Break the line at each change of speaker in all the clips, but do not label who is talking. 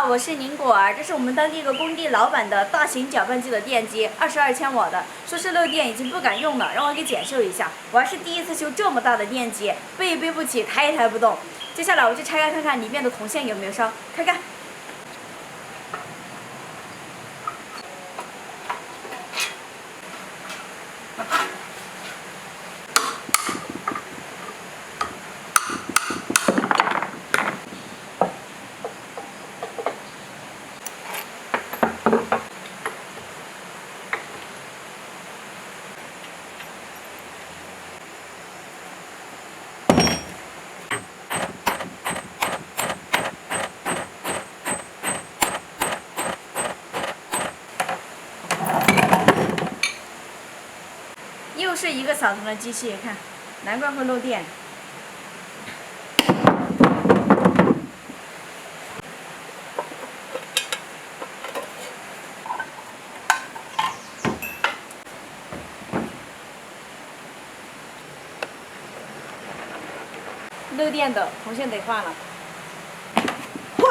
我是宁果儿，这是我们当地一个工地老板的大型搅拌机的电机，22千瓦的，说是漏电已经不敢用了，让我给检修一下。我还是第一次修这么大的电机，背也背不起，抬也抬不动。接下来我去拆开看看里面的铜线有没有烧，开开。 又是一个扫铜的机器，看，难怪会漏电。漏电的铜线得换了。嘿。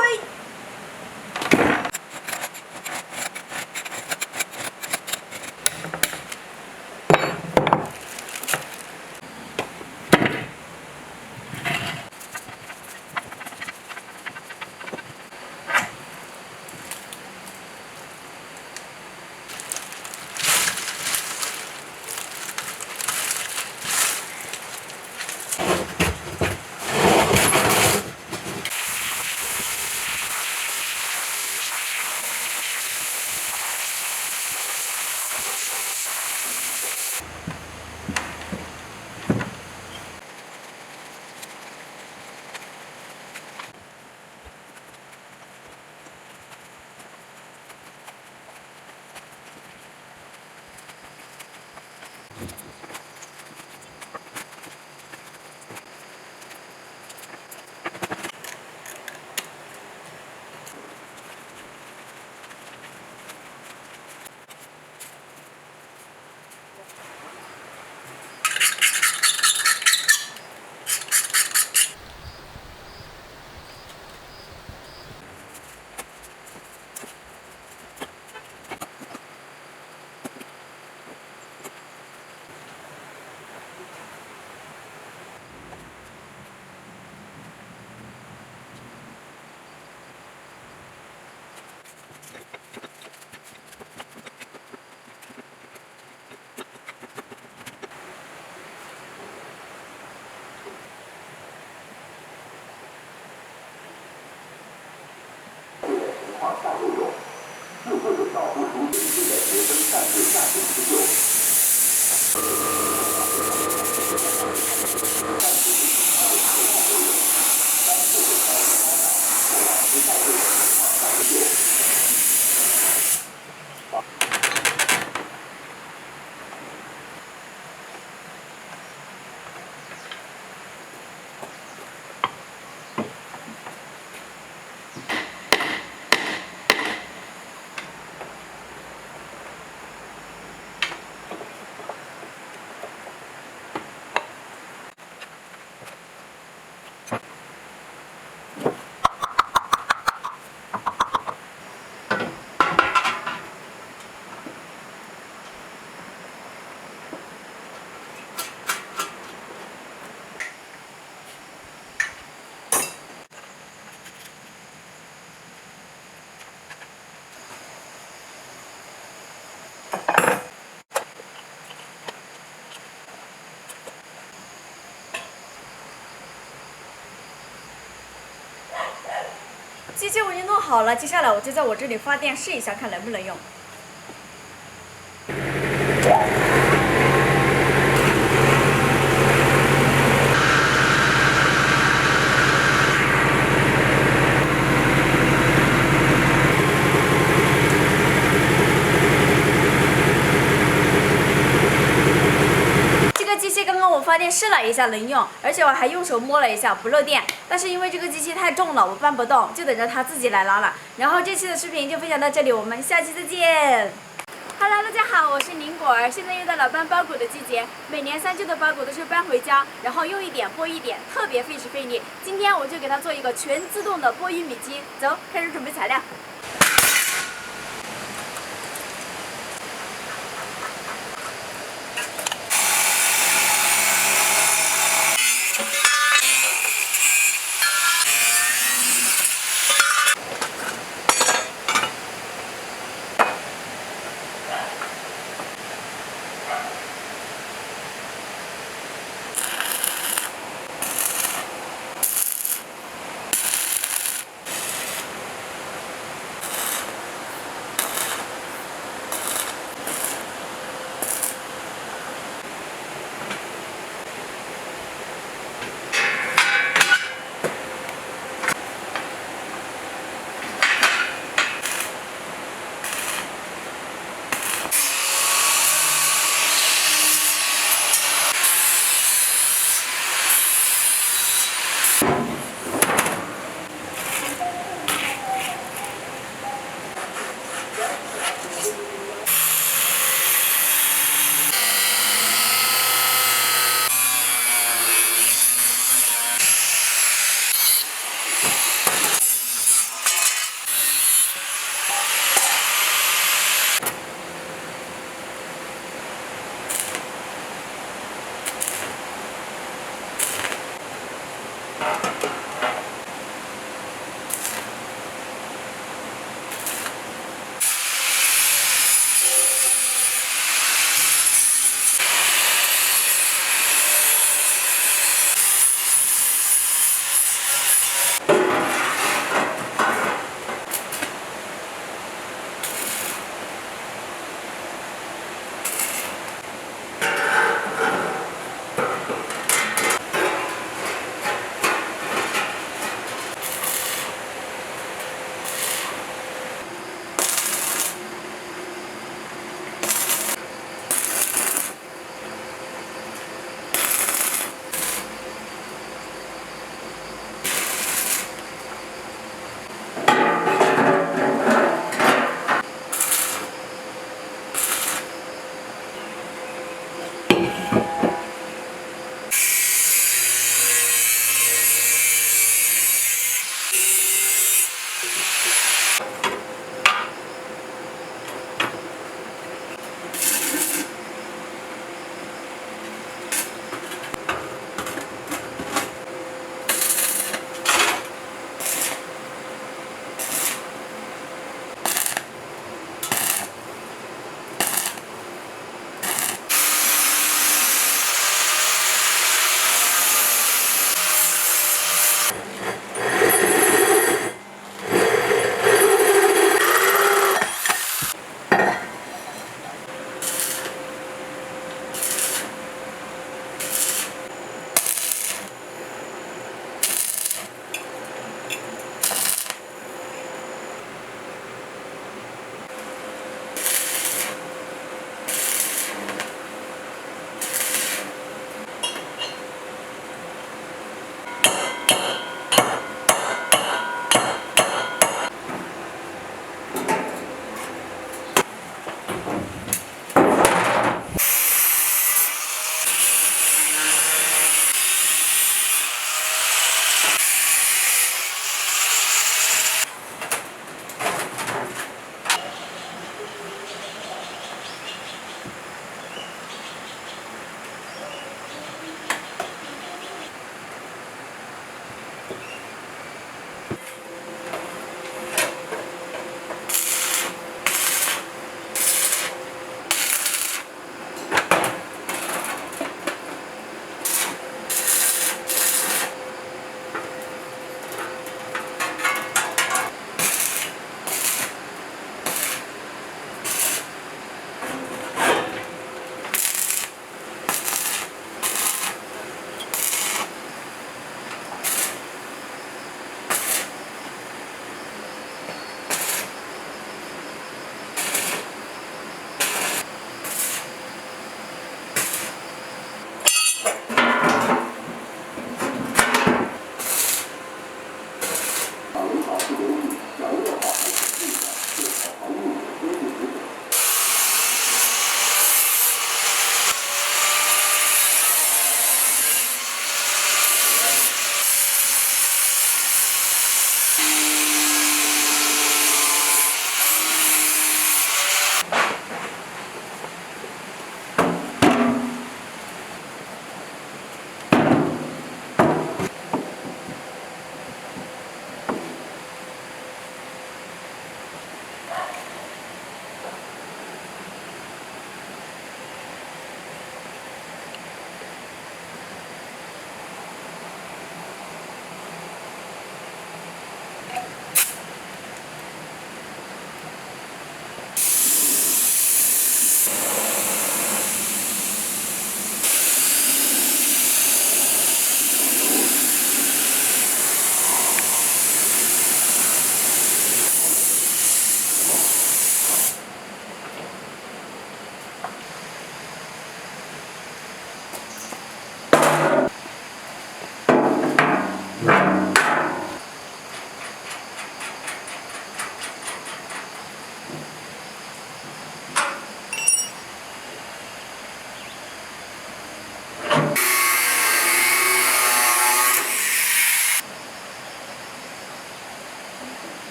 下游泳，智慧的小糊涂体系的学生战队下水施救。
机器我已经弄好了，接下来我就在我这里发电试一下，看能不能用。我发电试了一下能用，而且我还用手摸了一下不漏电，但是因为这个机器太重了，我搬不动，就等着它自己来拉了。然后这期的视频就分享到这里，我们下期再见。Hello，大家好，我是宁果儿。现在又到了搬包裹的季节，每年3周的包裹都是搬回家，然后用一点剥一点，特别费时费力。今天我就给它做一个全自动的剥玉米机。走，开始准备材料。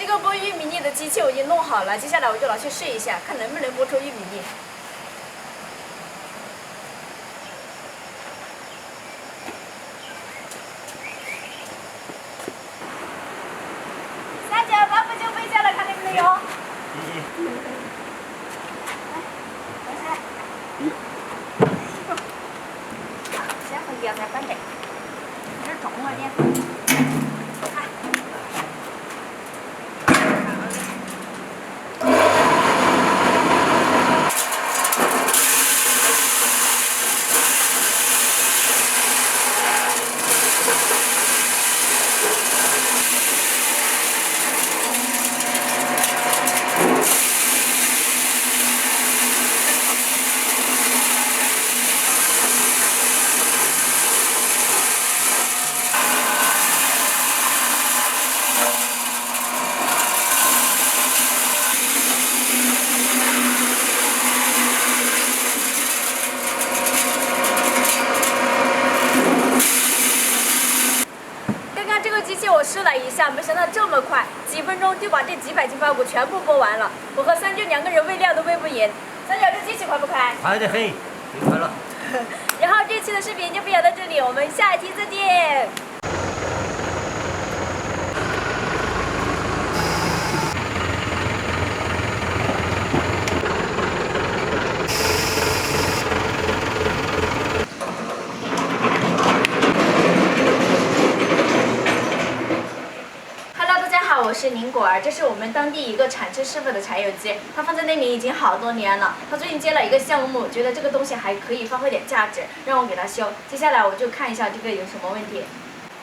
个剥玉米粒的机器我已经弄好了，接下来我就拿去试一下，看能不能剥出玉米粒。三角把不就剥下来，看能不能用。先回家再翻这，有点重了点。机器我试了一下，没想到这么快，几分钟就把这几百斤排骨全部剥完了。我和三舅两个人喂料都喂不赢。三舅，这机器快不快？
快得很，最快了。
然后这期的视频就分享到这里，我们下期再见。我是宁果儿，这是我们当地一个产车师傅的柴油机，他放在那里已经好多年了。他最近接了一个项目，觉得这个东西还可以发挥点价值，让我给他修。接下来我就看一下这个有什么问题。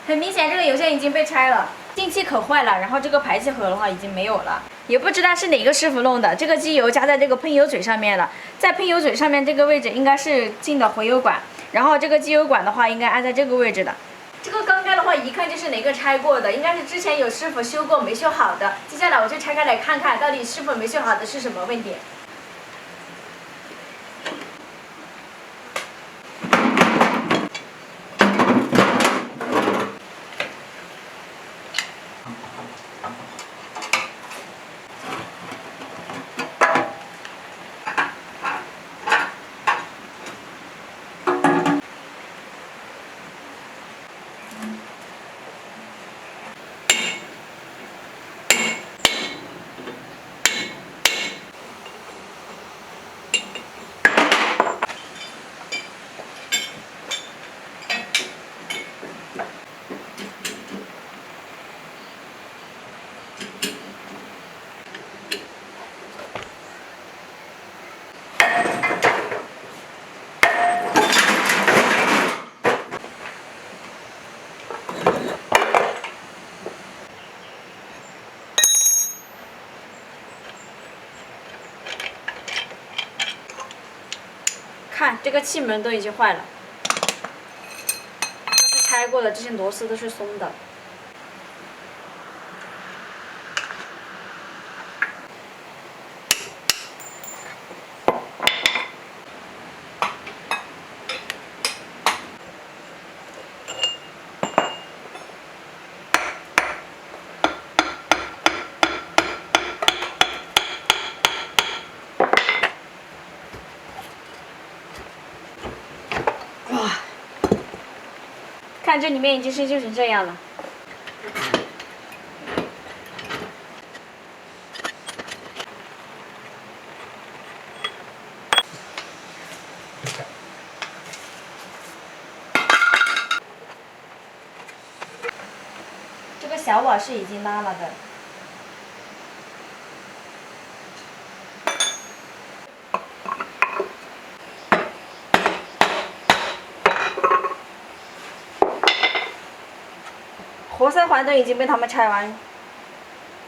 很明显，这个油箱已经被拆了，进气口坏了，然后这个排气盒的话已经没有了，也不知道是哪个师傅弄的。这个机油加在这个喷油嘴上面了，在喷油嘴上面这个位置应该是进的回油管，然后这个机油管的话应该安在这个位置的。这个缸盖的话，一看就是哪个拆过的，应该是之前有师傅修过没修好的。接下来我就拆开来看看，到底师傅没修好的是什么问题。看，这个气门都已经坏了，它是拆过的，这些螺丝都是松的。哇，看这里面已经生锈成这样了。这个小瓦是已经拉了的。活塞环都已经被他们拆完，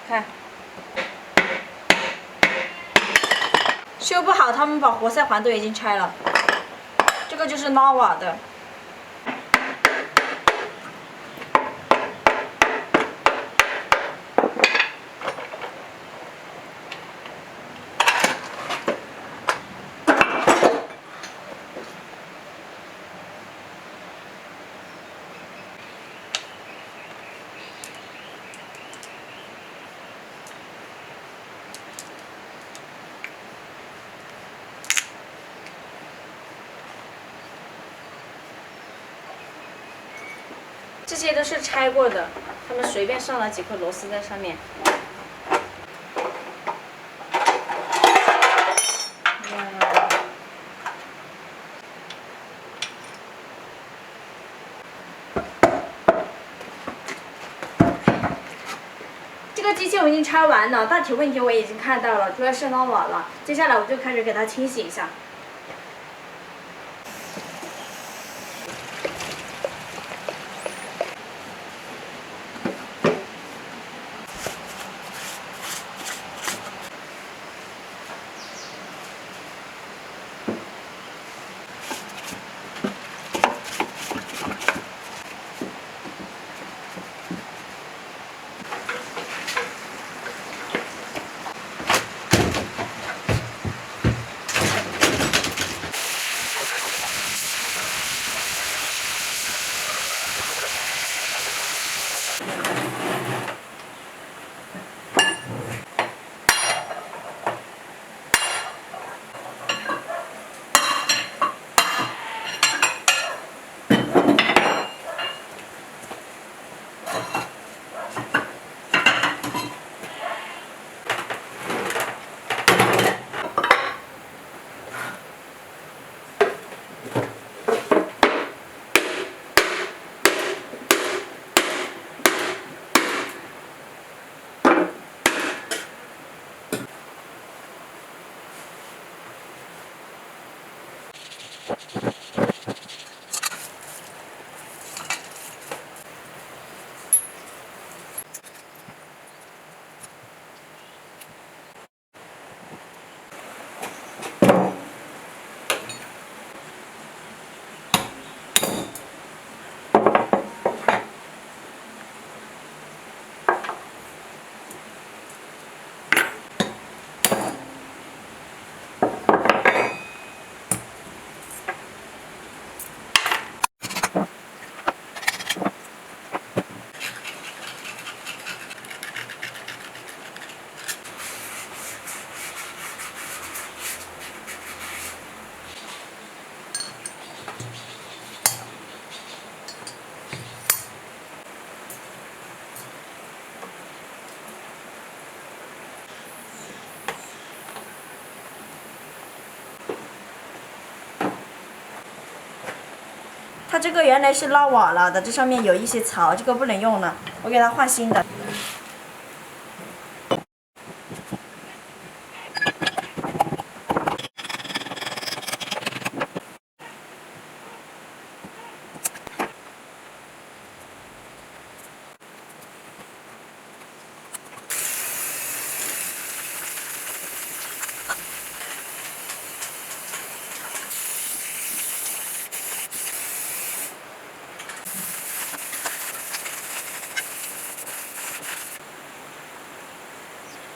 看，修不好，他们把活塞环都已经拆了。这个就是拉瓦的。些都是拆过的，他们随便上了几颗螺丝在上面。这个机器我已经拆完了，大体问题我已经看到了，主要是拉网了。接下来我就开始给它清洗一下。它这个原来是拉网了的，这上面有一些槽，这个不能用了，我给它换新的。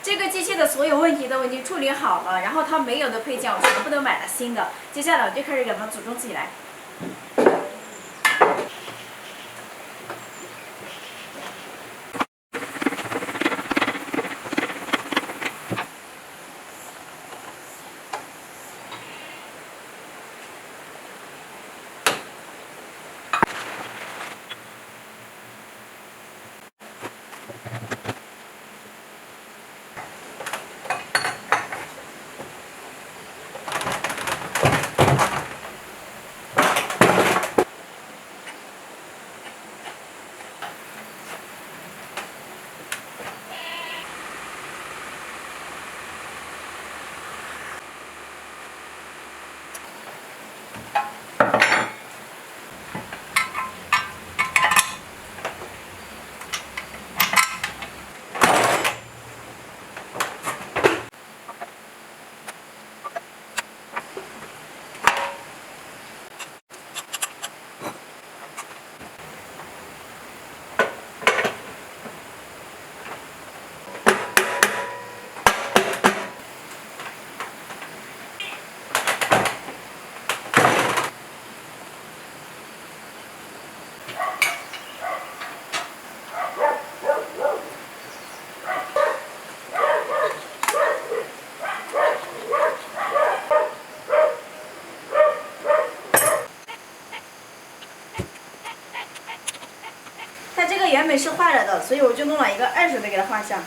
这个机器的所有问题都已经处理好了，然后它没有的配件我全部都买了新的。接下来我就开始给它组装起来。本是坏了的，所以我就弄了一个2水的给它换上。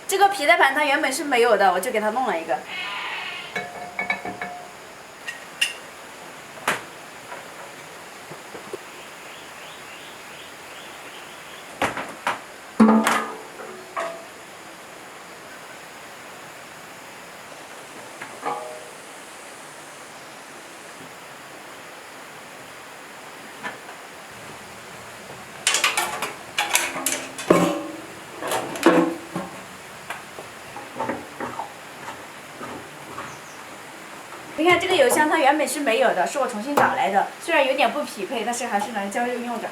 这个皮带盘它原本是没有的，我就给它弄了一个。你看这个油箱它原本是没有的，是我重新找来的，虽然有点不匹配，但是还是能将就用着。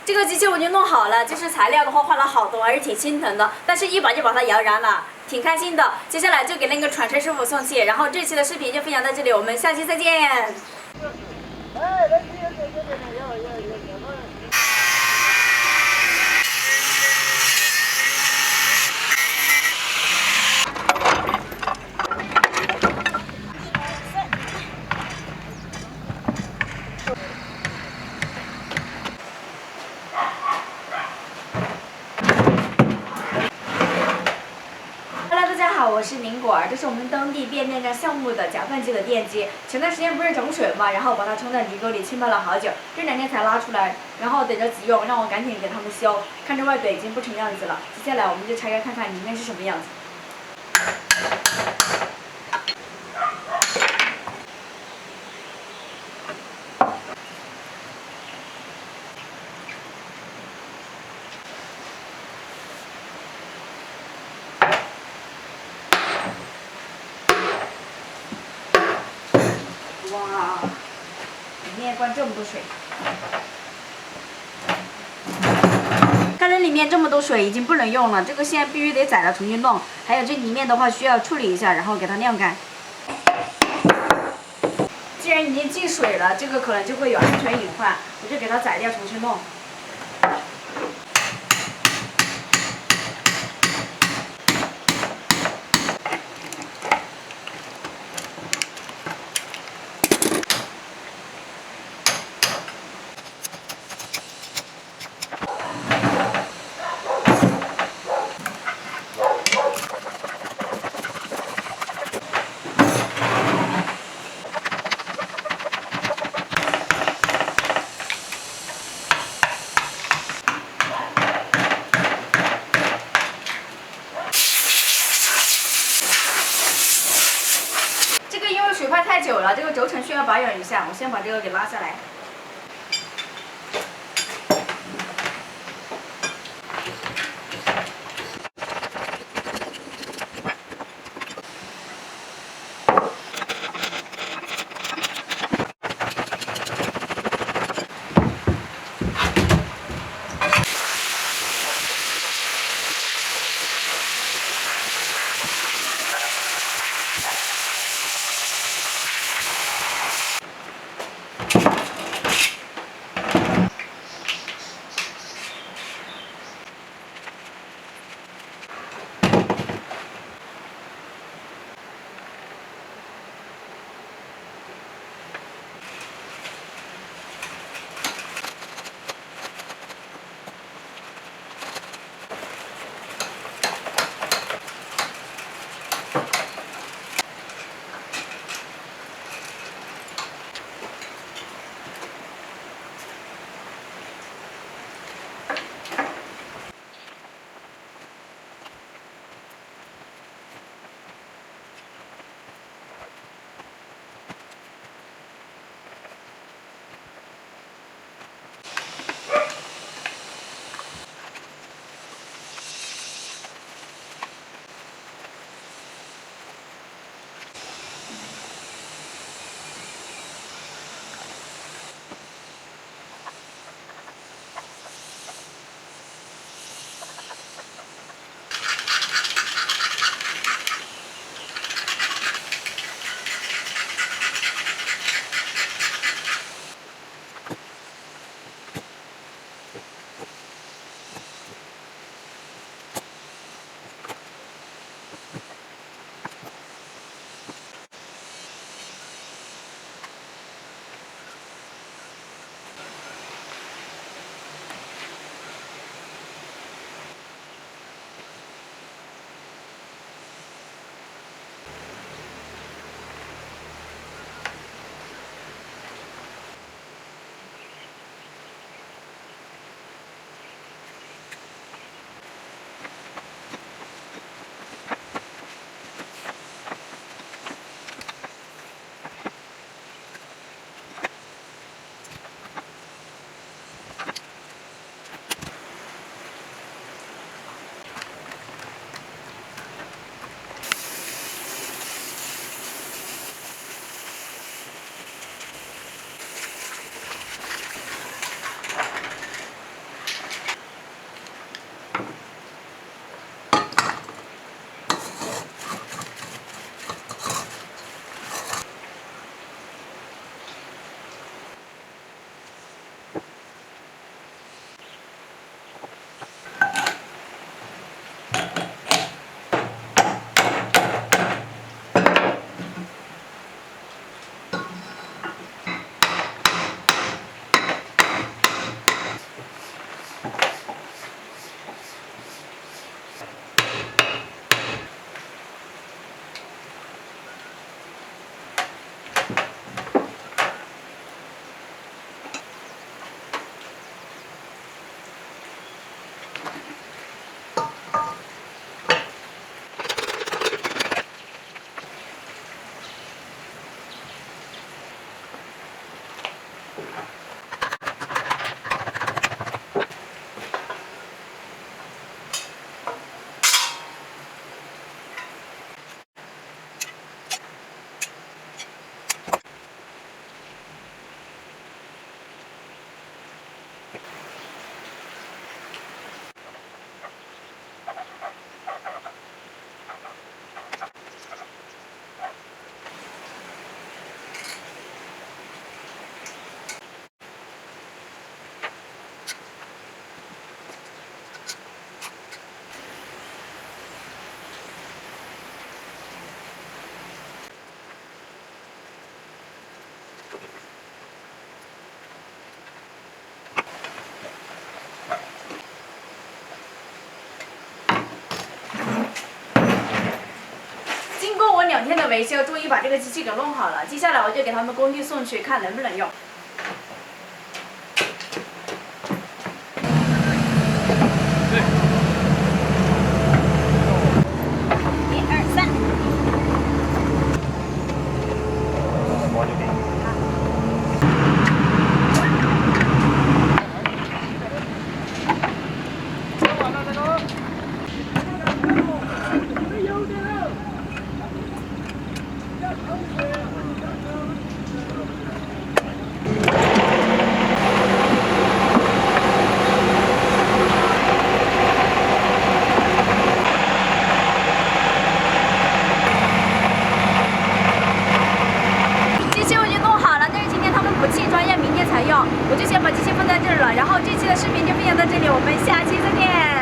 这个机器我已经弄好了，就是材料的话花了好多，还是挺心疼的。但是一把就把它摇燃了，挺开心的。接下来就给那个传车师傅送气。然后这期的视频就分享到这里，我们下期再见。大家好，我是宁果儿，这是我们当地变电站项目的搅拌机的电机。前段时间不是整水嘛，然后把它冲在泥沟里浸泡了好久，这2天才拉出来，然后等着急用，让我赶紧给他们修。看着外表已经不成样子了，接下来我们就拆开看看里面是什么样子。哇，里面灌这么多水，看着里面这么多水已经不能用了，这个线必须得宰了重新弄。还有这里面的话需要处理一下，然后给它晾干。既然已经进水了，这个可能就会有安全隐患，我就给它宰掉重新弄。水泡太久了，这个轴承需要保养一下。我先把这个给拉下来。2天的维修，终于把这个机器给弄好了。接下来我就给他们工地送去，看能不能用。1、2、3。
包就给你。
机器我已经弄好了，但是今天他们补气专业，明天才用，我就先把机器放在这儿了。然后这期的视频就分享到这里，我们下期再见。